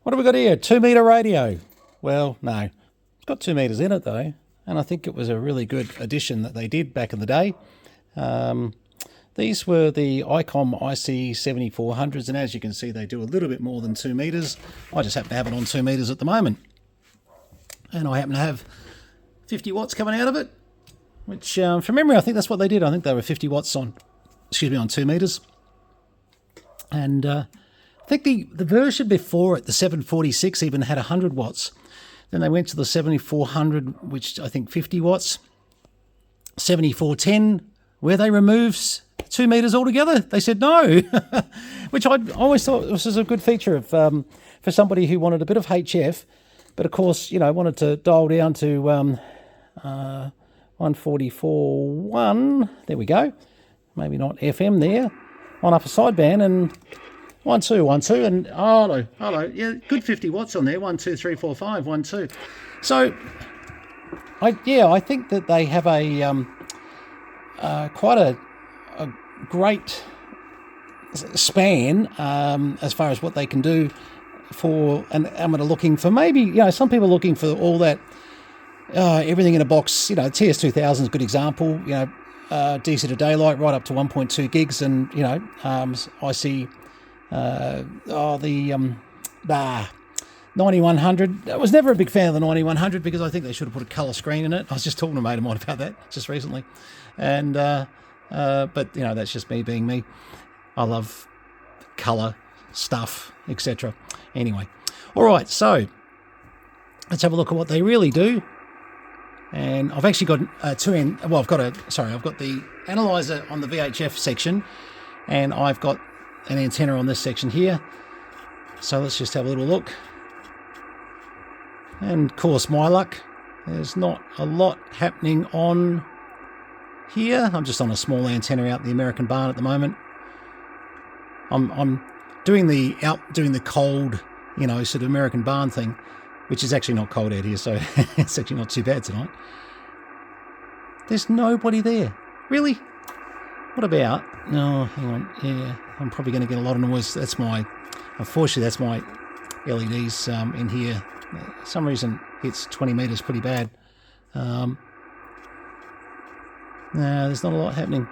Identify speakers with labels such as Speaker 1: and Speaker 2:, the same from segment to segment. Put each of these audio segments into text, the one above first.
Speaker 1: What have we got here? 2 meter radio. Well, no, it's got 2 meters in it though. And I think it was a really good addition that they did back in the day. These were the Icom IC-7400s, and as you can see, they do a little bit more than 2 meters. I just happen to have it on 2 meters at the moment. And I happen to have 50 watts coming out of it, which from memory, I think that's what they did. I think they were 50 watts on, on 2 meters. And I think the version before it, the 746, even had 100 watts. Then they went to the 7400, which I think 50 watts. 7410, where they removed 2 meters altogether. They said no, which I always thought this was a good feature of for somebody who wanted a bit of HF, but of course, you know, wanted to dial down to 144.1. There we go. Maybe not FM there. On upper sideband and 1212 and hello, yeah, good 50 watts on there. 1 2 3 4 5 1 2. So I think that they have a quite a great span as far as what they can do for an amateur looking for. Maybe, you know, some people looking for all that everything in a box. You know, TS2000 is a good example. You know, DC to daylight right up to 1.2 gigs, and you know, I see the 9100. I was never a big fan of the 9100 because I think they should have put a colour screen in it. I was just talking to a mate of mine about that just recently, and but you know, that's just me being me. I love colour stuff, etc. Anyway, all right, so let's have a look at what they really do. And I've actually got I've got the analyzer on the VHF section, and I've got an antenna on this section here. So let's just have a little look. And of course, my luck, there's not a lot happening on here. I'm just on a small antenna out in the American barn at the moment. I'm doing the cold, you know, sort of American barn thing, which is actually not cold out here, so it's actually not too bad tonight. There's nobody there. Really? What about... No, hang on. Yeah, I'm probably going to get a lot of noise. Unfortunately, that's my LEDs in here. For some reason, it's 20 meters pretty bad. No, there's not a lot happening.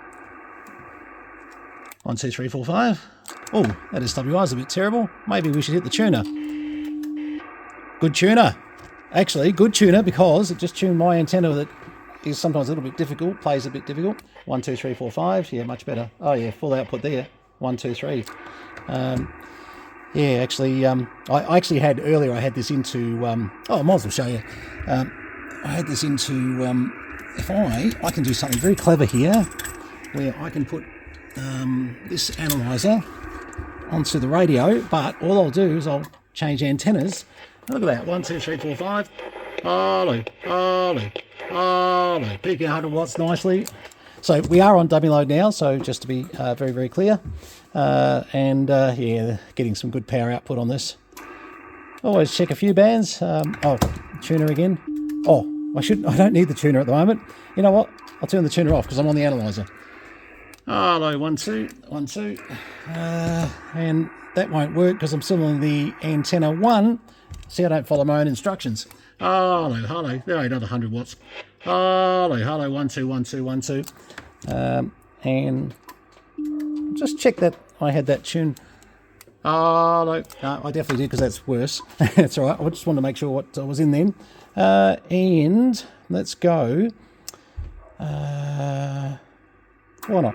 Speaker 1: 1 2 3 4 5. Oh, that SWR is a bit terrible. Maybe we should hit the tuner. Good tuner. Actually, good tuner, because it just tuned my antenna that is sometimes a little bit difficult, plays a bit difficult. 1 2 3 4 5. Yeah, much better. Oh yeah, full output there. 1 2 3. Yeah, actually, I actually had earlier. I had this into. I might as well show you. I had this into. If I can do something very clever here, where I can put this analyzer onto the radio, but all I'll do is I'll change antennas. Look at that. 1 2 3 4 5. Hello. Peaking 100 watts nicely. So we are on dummy load now, so just to be very, very clear. Yeah, getting some good power output on this. Always check a few bands. Tuner again. Oh, I don't need the tuner at the moment. You know what? I'll turn the tuner off because I'm on the analyzer. Hello, 1 2 1 2. And that won't work because I'm still on the antenna 1. See, I don't follow my own instructions. Hello. There ain't another 100 watts. Hello. 1 2 1 2 1 2. And just check that I had that tune. No, I definitely did, because that's worse. That's all right. I just wanted to make sure what was in then. And let's go. Why not?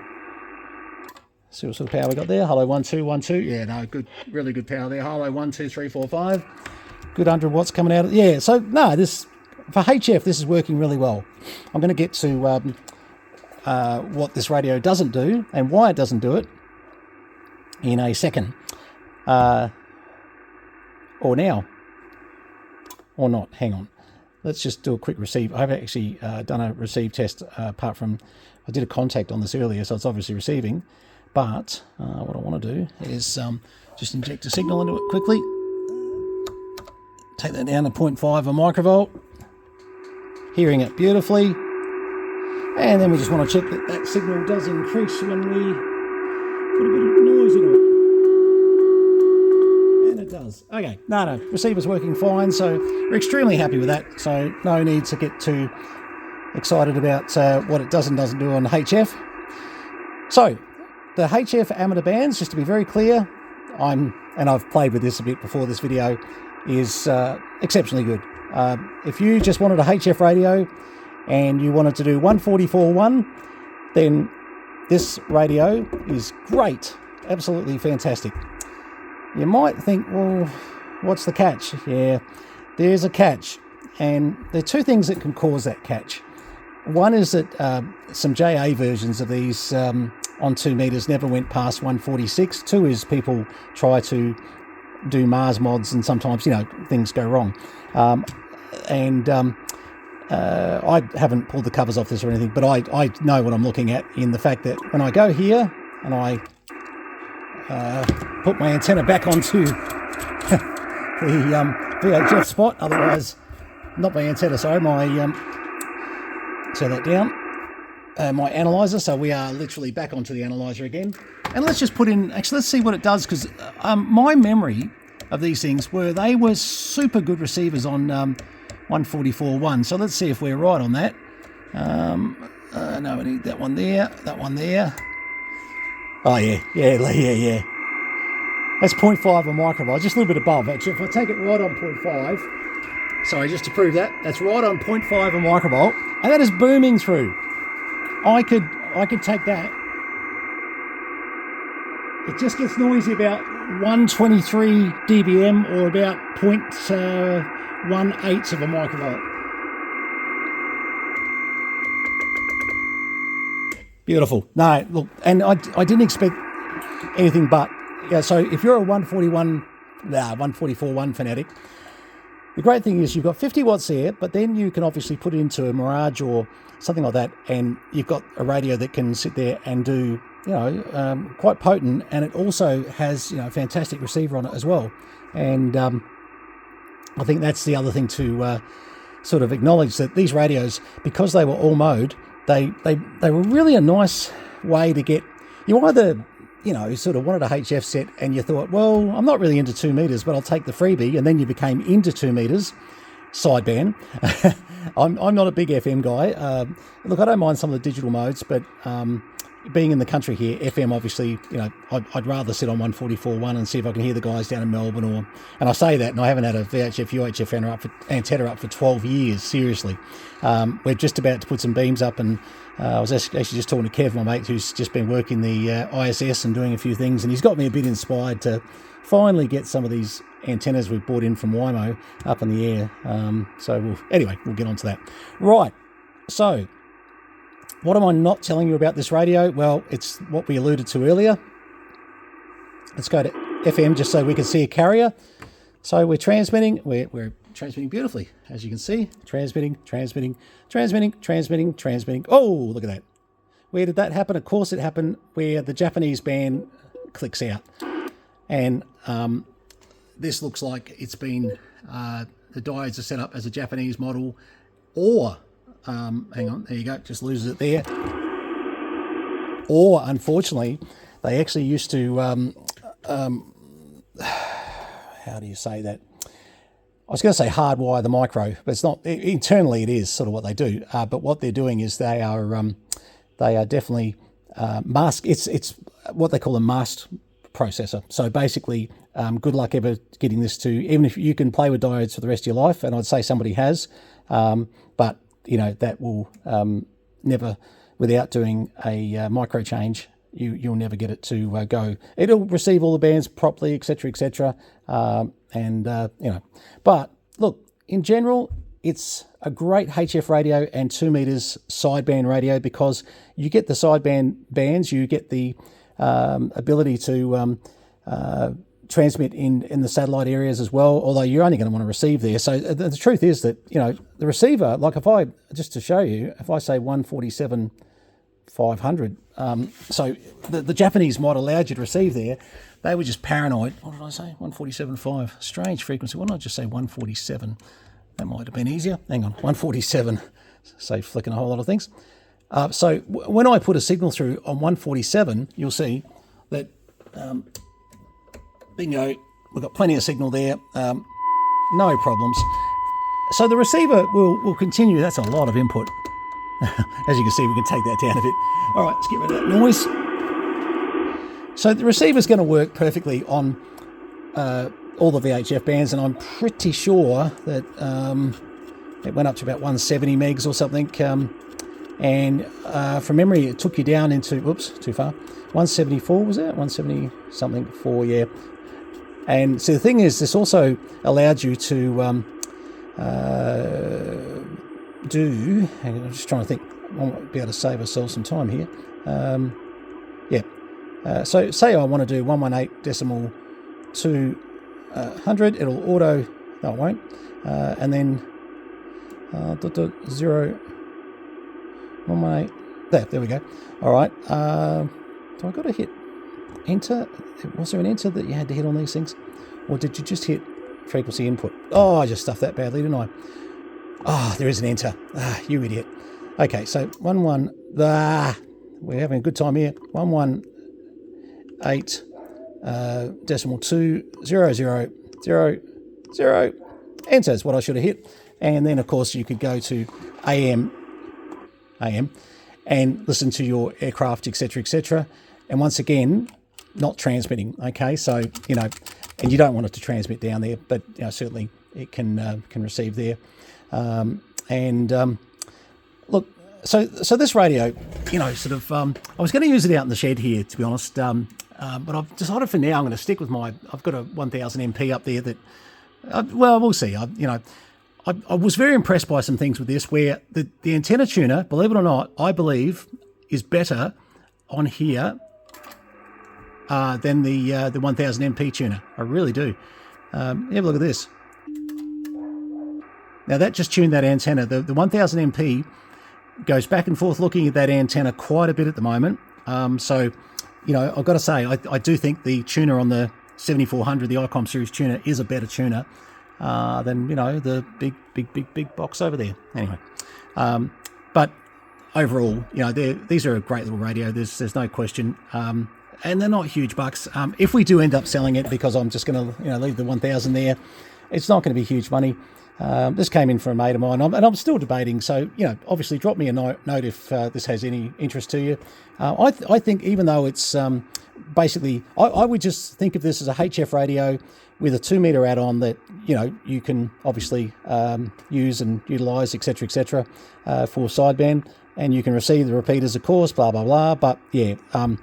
Speaker 1: See what sort of power we got there. Hello, 1 2 1 2. Yeah, no, good, really good power there. Hello, 1 2 3 4 5. Good 100 watts coming out. Yeah, so no, this for HF, this is working really well. I'm going to get to what this radio doesn't do and why it doesn't do it in a second. Or now. Or not. Hang on. Let's just do a quick receive. I've actually done a receive test apart from... I did a contact on this earlier, so it's obviously receiving. But what I want to do is just inject a signal into it quickly. Take that down to 0.5 a microvolt. Hearing it beautifully. And then we just want to check that that signal does increase when we put a bit of noise into it. And it does. does. Okay, no, receiver's working fine, so we're extremely happy with that. So no need to get too excited about what it does and doesn't do on HF. So the HF amateur bands, just to be very clear, and I've played with this a bit before this video, is exceptionally good. If you just wanted a HF radio and you wanted to do 144.1, then this radio is great, absolutely fantastic. You might think, well, what's the catch? Yeah, there's a catch, and there are two things that can cause that catch. One is that some JA versions of these on 2 meters never went past 146. Two is people try to do Mars mods, and sometimes, things go wrong. I haven't pulled the covers off this or anything, but I know what I'm looking at in the fact that when I go here and I put my antenna back onto the VHF spot, otherwise, not my antenna, sorry, my, turn that down, my analyzer, so we are literally back onto the analyzer again. And let's just put in, actually let's see what it does, because my memory of these things they were super good receivers on 144.1, so let's see if we're right on that. No, we need that one there. Oh yeah. That's 0.5 a microvolt, just a little bit above actually. If I take it right on 0.5, sorry, just to prove that, that's right on 0.5 a microvolt, and that is booming through. I could take that. It just gets noisy about 123 dBm or about 0.18 of a microvolt. Beautiful. No, look, and I didn't expect anything but. Yeah, so if you're a 144.1 fanatic, the great thing is you've got 50 watts there, but then you can obviously put it into a Mirage or something like that, and you've got a radio that can sit there and do, quite potent, and it also has, fantastic receiver on it as well. And I think that's the other thing to sort of acknowledge, that these radios, because they were all mode, they were really a nice way to get, you either, sort of wanted a HF set and you thought, well, I'm not really into 2 meters, but I'll take the freebie, and then you became into 2 meters sideband. I'm not a big FM guy. Look, I don't mind some of the digital modes, but being in the country here, FM obviously, I'd rather sit on 144.1 and see if I can hear the guys down in Melbourne, and I say that, and I haven't had a VHF UHF antenna up for 12 years, seriously. We're just about to put some beams up, and I was actually just talking to Kev, my mate, who's just been working the ISS and doing a few things, and he's got me a bit inspired to finally get some of these antennas we've brought in from Wimo up in the air. So we'll get on to that. Right, so what am I not telling you about this radio? Well, it's what we alluded to earlier. Let's go to FM just so we can see a carrier. So we're transmitting, we're transmitting beautifully, as you can see. Transmitting. Oh, look at that. Where did that happen? Of course it happened where the Japanese band clicks out. And this looks like it's been, the diodes are set up as a Japanese model, or hang on, there you go, just loses it there. Or, unfortunately, they actually used to, how do you say that? I was going to say hardwire the micro, but it's not. Internally, it is sort of what they do. But what they're doing is they are definitely mask. It's what they call a masked processor. So basically, good luck ever getting this to, even if you can play with diodes for the rest of your life, and I'd say somebody has, but that will never, without doing a micro change, you'll never get it to go. It'll receive all the bands properly, etc. But look, in general, it's a great HF radio and 2 meters sideband radio, because you get the sideband bands, you get the ability to transmit in the satellite areas as well, although you're only going to want to receive there. So the truth is that, the receiver, like if I, just to show you, if I say 147.500, so the Japanese mod allowed you to receive there. They were just paranoid. What did I say? 147.5. Strange frequency. Why not just say 147? That might have been easier. Hang on. 147. Save flicking a whole lot of things. So when I put a signal through on 147, you'll see that, bingo, we've got plenty of signal there, no problems. So the receiver will continue. That's a lot of input. As you can see, we can take that down a bit. All right, let's get rid of that noise. So the receiver's going to work perfectly on all the VHF bands, and I'm pretty sure that it went up to about 170 megs or something. And from memory, it took you down into, whoops, too far, 174 was it? 170 something 4, yeah. And so the thing is, this also allowed you to do, hang on, I'm just trying to think, I might be able to save ourselves some time here. So say I want to do 118.200, it'll auto, no it won't, and then 0, 118, there we go. All right, do I got to hit enter? Was there an enter that you had to hit on these things? Or did you just hit frequency input? Oh, I just stuffed that badly, didn't I? Oh, there is an enter. Ah, you idiot. Okay, so we're having a good time here. 118.20000. Enter is what I should have hit. And then, of course, you could go to AM, and listen to your aircraft, etc. And once again, not transmitting. Okay, so and you don't want it to transmit down there, but certainly it can receive there. Look, so this radio, I was going to use it out in the shed here, to be honest. But I've decided for now I'm going to stick with I've got a 1000 MP up there that, we'll see. I was very impressed by some things with this, where the antenna tuner, believe it or not, I believe is better on here than the 1000 MP tuner. I really do. Have a look at this. Now that just tuned that antenna. The 1000 MP goes back and forth looking at that antenna quite a bit at the moment. So, I've got to say, I do think the tuner on the 7400, the Icom series tuner, is a better tuner than, the big box over there. Anyway, but overall, these are a great little radio. There's no question. And they're not huge bucks. If we do end up selling it, because I'm just going to, leave the 1000 there, it's not going to be huge money. This came in from a mate of mine, and I'm still debating. So, obviously drop me a note if this has any interest to you. I think even though it's basically, I would just think of this as a HF radio with a 2-meter add-on that, you can obviously use and utilise, etc., for sideband, and you can receive the repeaters, of course, blah, blah, blah. But, yeah, I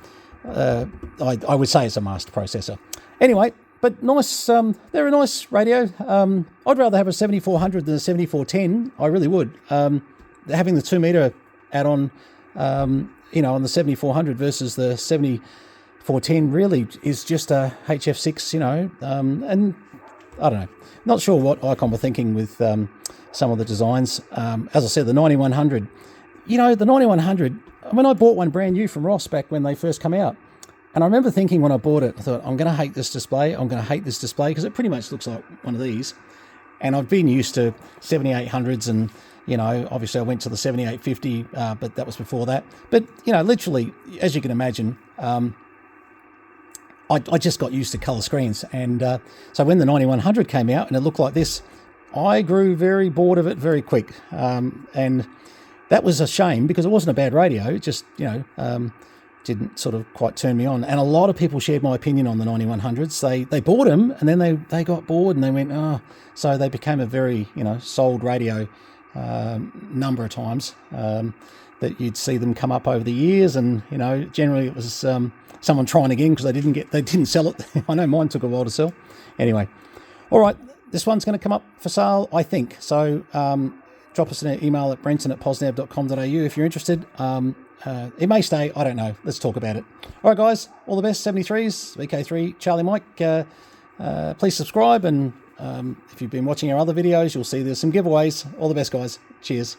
Speaker 1: would say it's a master processor. Anyway, but nice, they're a nice radio. I'd rather have a 7400 than a 7410. I really would. Having the 2-meter add-on, on the 7400 versus the 7410 really is just a HF6, and I don't know. Not sure what Icom were thinking with some of the designs. As I said, the 9100. The 9100, I bought one brand new from Ross back when they first come out. And I remember thinking when I bought it, I thought, I'm going to hate this display. Because it pretty much looks like one of these. And I've been used to 7800s and, obviously I went to the 7850, but that was before that. But, literally, as you can imagine, I just got used to colour screens. And so when the 9100 came out and it looked like this, I grew very bored of it very quick. And that was a shame because it wasn't a bad radio. It just, didn't sort of quite turn me on. And a lot of people shared my opinion on the 9100s. They bought them and then they got bored and they went, so they became a very, sold radio number of times that you'd see them come up over the years. And, generally it was someone trying again because they didn't sell it. I know mine took a while to sell. Anyway, all right, this one's going to come up for sale, I think. So drop us an email at brenton@posnev.com.au if you're interested. It may stay, I don't know. Let's talk about it. All right, guys, all the best. 73s, VK3, Charlie Mike. Please subscribe, and if you've been watching our other videos, you'll see there's some giveaways. All the best, guys. Cheers.